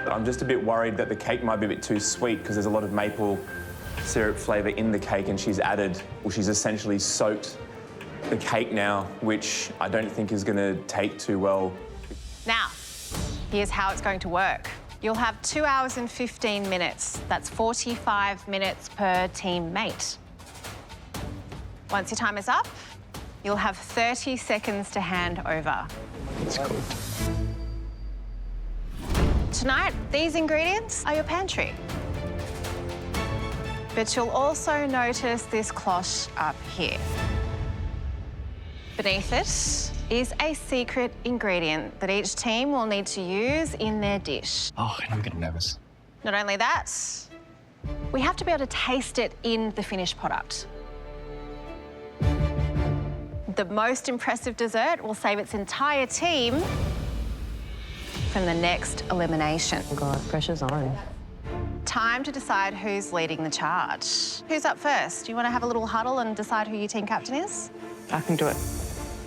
I'm just a bit worried that the cake might be a bit too sweet because there's a lot of maple syrup flavour in the cake, and she's essentially soaked the cake now, which I don't think is going to take too well. Now, here's how it's going to work. You'll have 2 hours and 15 minutes. That's 45 minutes per teammate. Once your time is up, you'll have 30 seconds to hand over. That's good. Tonight, these ingredients are your pantry. But you'll also notice this cloche up here. Beneath it is a secret ingredient that each team will need to use in their dish. Oh, I'm getting nervous. Not only that, we have to be able to taste it in the finished product. The most impressive dessert will save its entire team from the next elimination. Oh God, pressure's on. Time to decide who's leading the charge. Who's up first? Do you want to have a little huddle and decide who your team captain is? I can do it.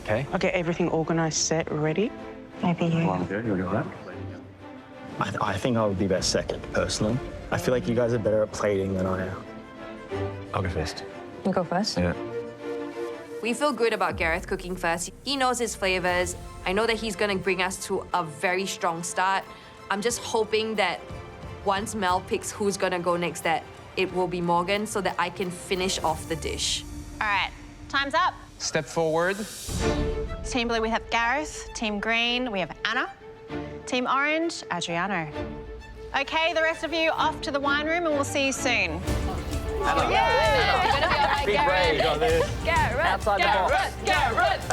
Okay. I'll get everything organised, set, ready. Maybe you. I think I would be best second, personally. I feel like you guys are better at plating than I am. I'll go first. You go first? Yeah. We feel good about Gareth cooking first. He knows his flavors. I know that he's gonna bring us to a very strong start. I'm just hoping that once Mel picks who's gonna go next, that it will be Morgan so that I can finish off the dish. All right, time's up. Step forward. Team Blue, we have Gareth. Team Green, we have Anna. Team Orange, Adriano. Okay, the rest of you off to the wine room and we'll see you soon. Oh, yeah! You're gonna be all right, Be brave, you got this. Gareth, Outside the box. Gareth.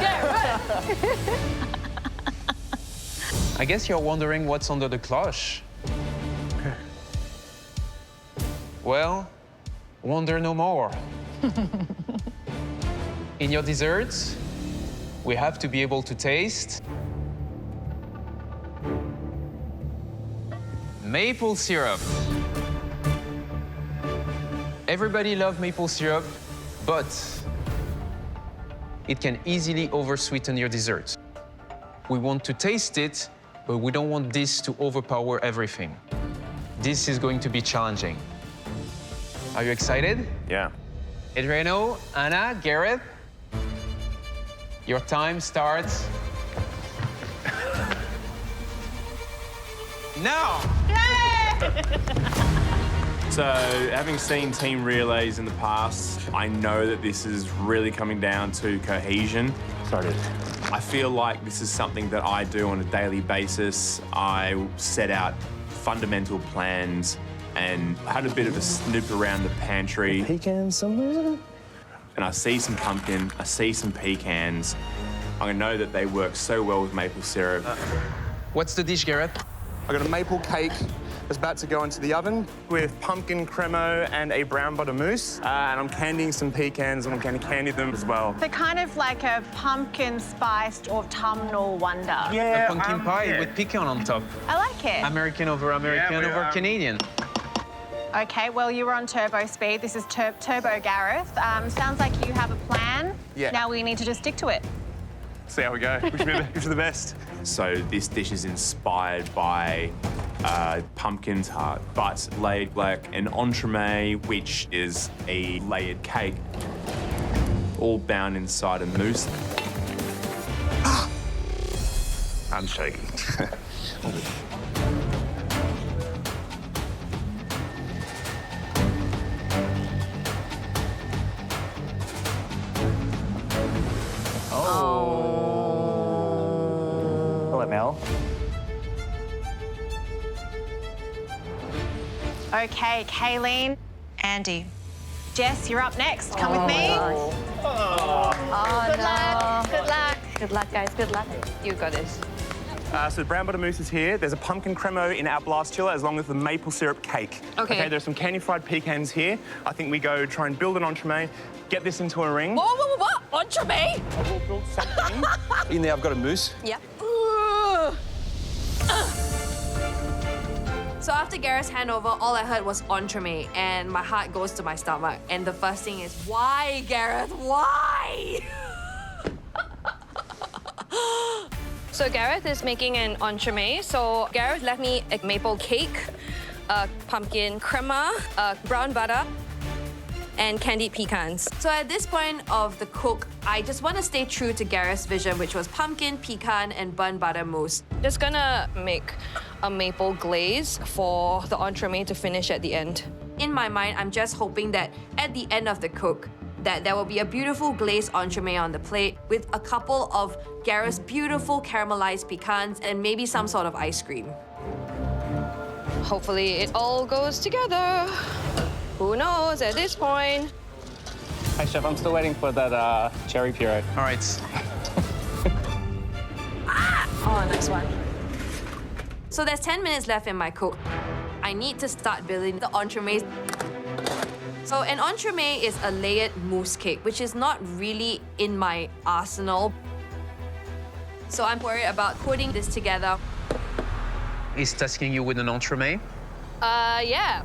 I guess you're wondering what's under the cloche. Well, wonder no more. In your desserts, we have to be able to taste maple syrup. Everybody loves maple syrup, but it can easily oversweeten your dessert. We want to taste it, but we don't want this to overpower everything. This is going to be challenging. Are you excited? Yeah. Adriano, Anna, Gareth, your time starts now. So, having seen team relays in the past, I know that this is really coming down to cohesion. Sorry. I feel like this is something that I do on a daily basis. I set out fundamental plans and had a bit of a snoop around the pantry. Pecan somewhere? And I see some pumpkin, I see some pecans. I know that they work so well with maple syrup. What's the dish, Gareth? I got a maple cake that's about to go into the oven with pumpkin cremo and a brown butter mousse. And I'm candying some pecans and I'm going to candy them as well. They're kind of like a pumpkin spiced autumnal wonder. A pumpkin pie with pecan on top. I like it. American over American over Canadian. Okay, well, you were on turbo speed. This is Turbo Gareth. Sounds like you have a plan. Yeah. Now we need to just stick to it. See how we go. Wish for the best. So this dish is inspired by pumpkin tart, but laid like an entremet, which is a layered cake, all bound inside a mousse. I'm shaking. Hello, Mel. Okay, Kaylene. Andy. Jess, you're up next. Come with me. Good luck. Good luck. Good luck, guys. Good luck. You got it. So the brown butter mousse is here. There's a pumpkin cremo in our blast chiller, as long as the maple syrup cake. Okay. There's some candy fried pecans here. I think we go try and build an entremet, get this into a ring. What? Entremet? We'll build something. In there, I've got a mousse. Yeah. So after Gareth's handover, all I heard was entremet, and my heart goes to my stomach. And the first thing is, why, Gareth? Why? So Gareth is making an entremet. So Gareth left me a maple cake, a pumpkin crema, a brown butter, and candied pecans. So at this point of the cook, I just want to stay true to Gareth's vision, which was pumpkin, pecan, and burnt butter mousse. Just gonna make a maple glaze for the entremet to finish at the end. In my mind, I'm just hoping that at the end of the cook, that there will be a beautiful glazed entremet on the plate with a couple of Gareth's beautiful caramelized pecans and maybe some sort of ice cream. Hopefully it all goes together. Who knows at this point? Hi, Chef. I'm still waiting for that cherry puree. All right. Oh, nice one. So there's 10 minutes left in my cook. I need to start building the entremets. So an entremet is a layered mousse cake, which is not really in my arsenal. So I'm worried about putting this together. He's tasking you with an entremet. Yeah.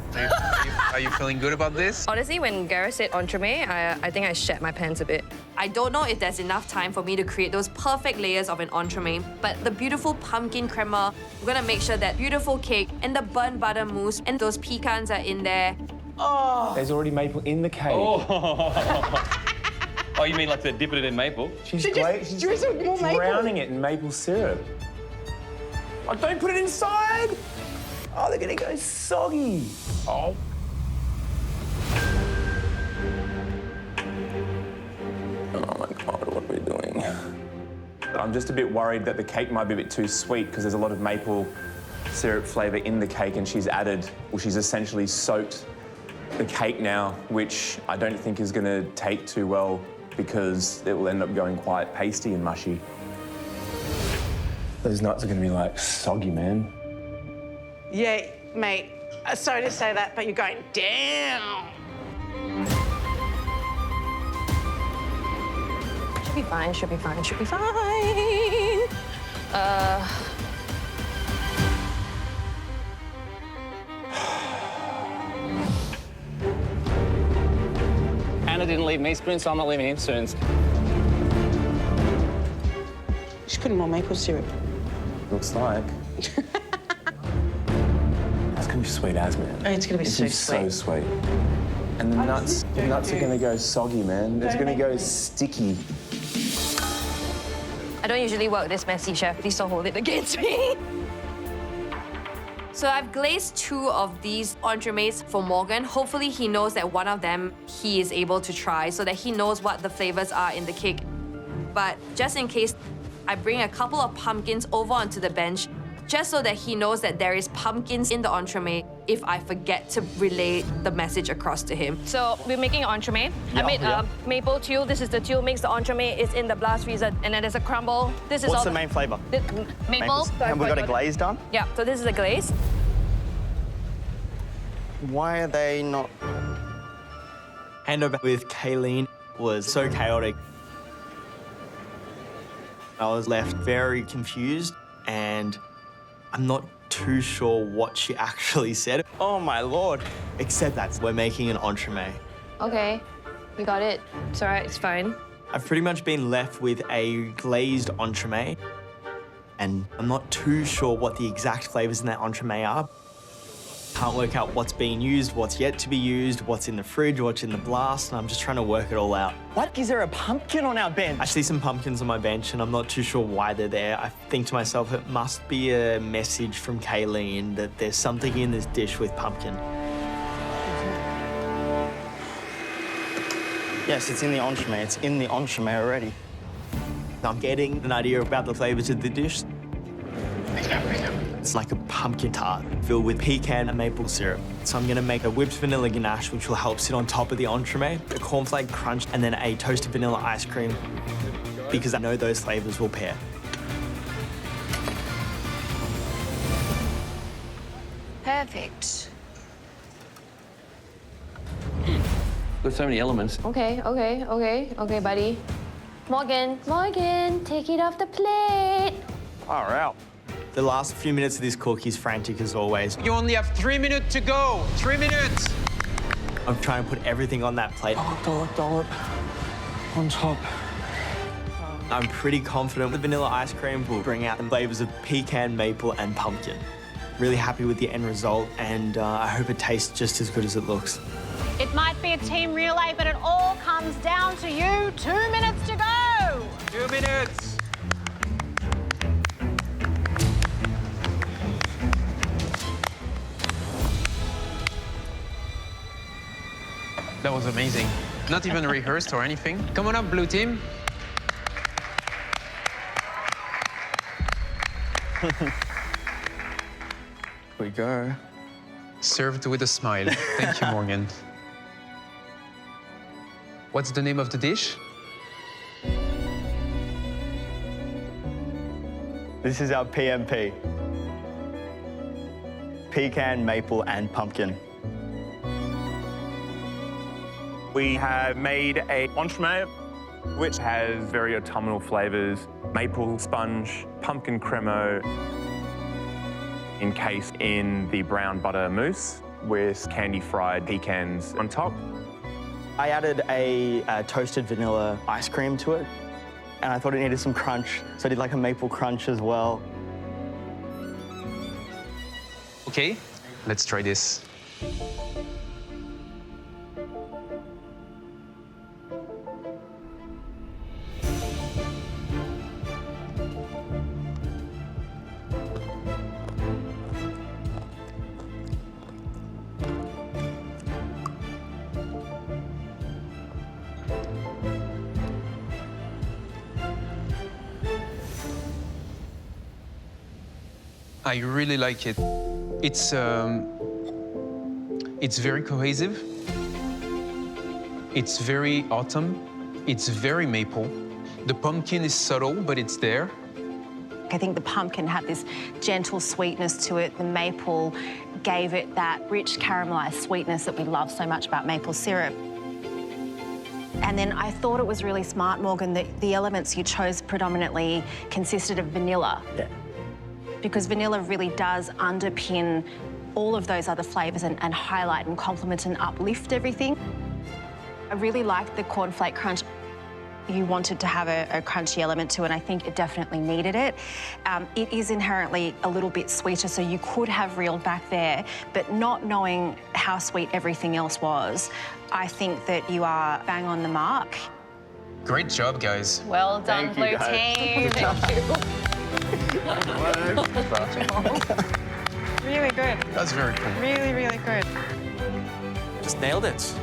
Are you feeling good about this? Honestly, when Gareth said entremet, I think I shat my pants a bit. I don't know if there's enough time for me to create those perfect layers of an entremet, but the beautiful pumpkin crema, we're gonna make sure that beautiful cake and the burnt butter mousse and those pecans are in there. Oh, there's already maple in the cake. Oh, you mean like they're dipping it in maple? She's drowning it in maple syrup. Oh, don't put it inside! Oh, they're gonna go soggy. Oh. Oh my God, what are we doing? I'm just a bit worried that the cake might be a bit too sweet because there's a lot of maple syrup flavour in the cake and she's essentially soaked the cake now, which I don't think is gonna take too well because it will end up going quite pasty and mushy. Those nuts are gonna be like soggy, man. Yeah, mate. Sorry to say that, but you're going down. Should be fine, should be fine, should be fine. Anna didn't leave me spoon, so I'm not leaving him spoons. She's putting more maple syrup. Looks like. That's gonna be sweet as, man. Oh, it's gonna be so sweet. So sweet. And the nuts are gonna go soggy, man. It's gonna go sticky. I don't usually work this messy, Chef. Please don't hold it against me. So I've glazed 2 of these entremets for Morgan. Hopefully he knows that one of them he is able to try so that he knows what the flavors are in the cake. But just in case, I bring a couple of pumpkins over onto the bench just so that he knows that there is pumpkins in the entremet if I forget to relay the message across to him. So we're making an entremet. I made maple tuile. This is the tuile mix. The entremet is in the blast freezer, and then there's a crumble. This is What's all the main flavour? Maple. And we got a glaze done? Yeah. So this is a glaze. Why are they not? Handover with Kaylene was so chaotic. I was left very confused and I'm not too sure what she actually said. Oh my Lord. Except that we're making an entremet. Okay, you got it. It's all right. It's fine. I've pretty much been left with a glazed entremet and I'm not too sure what the exact flavours in that entremet are. Can't work out what's being used, what's yet to be used, what's in the fridge, what's in the blast, and I'm just trying to work it all out. What? Is there a pumpkin on our bench? I see some pumpkins on my bench and I'm not too sure why they're there. I think to myself, it must be a message from Kaylene that there's something in this dish with pumpkin. Yes, it's in the entremet. It's in the entremet already. I'm getting an idea about the flavours of the dish. It's like a pumpkin tart filled with pecan and maple syrup. So I'm gonna make a whipped vanilla ganache, which will help sit on top of the entremet, a cornflake crunch, and then a toasted vanilla ice cream, because I know those flavours will pair. Perfect. There's so many elements. Okay, buddy. Morgan, take it off the plate. Far out. The last few minutes of this cook, he's frantic as always. You only have 3 minutes to go. 3 minutes. I'm trying to put everything on that plate. Dollop on top. I'm pretty confident the vanilla ice cream will bring out the flavours of pecan, maple and pumpkin. Really happy with the end result, and I hope it tastes just as good as it looks. It might be a team relay, but it all comes down to you. 2 minutes to go. 2 minutes. That was amazing. Not even rehearsed or anything. Come on up, blue team. Here we go. Served with a smile. Thank you, Morgan. What's the name of the dish? This is our PMP. Pecan, maple and pumpkin. We have made a entremet, which has very autumnal flavours, maple sponge, pumpkin cremo, encased in the brown butter mousse with candy fried pecans on top. I added a toasted vanilla ice cream to it, and I thought it needed some crunch, so I did like a maple crunch as well. Okay, let's try this. I really like it. It's very cohesive. It's very autumn. It's very maple. The pumpkin is subtle, but it's there. I think the pumpkin had this gentle sweetness to it. The maple gave it that rich caramelized sweetness that we love so much about maple syrup. And then I thought it was really smart, Morgan, that the elements you chose predominantly consisted of vanilla. Yeah. Because vanilla really does underpin all of those other flavours and highlight and complement and uplift everything. I really liked the cornflake crunch. You wanted to have a crunchy element to it, and I think it definitely needed it. It is inherently a little bit sweeter, so you could have reeled back there, but not knowing how sweet everything else was, I think that you are bang on the mark. Great job, guys. Well done, blue team. Thank you. Really good. That's very cool. Really, really good. Just nailed it.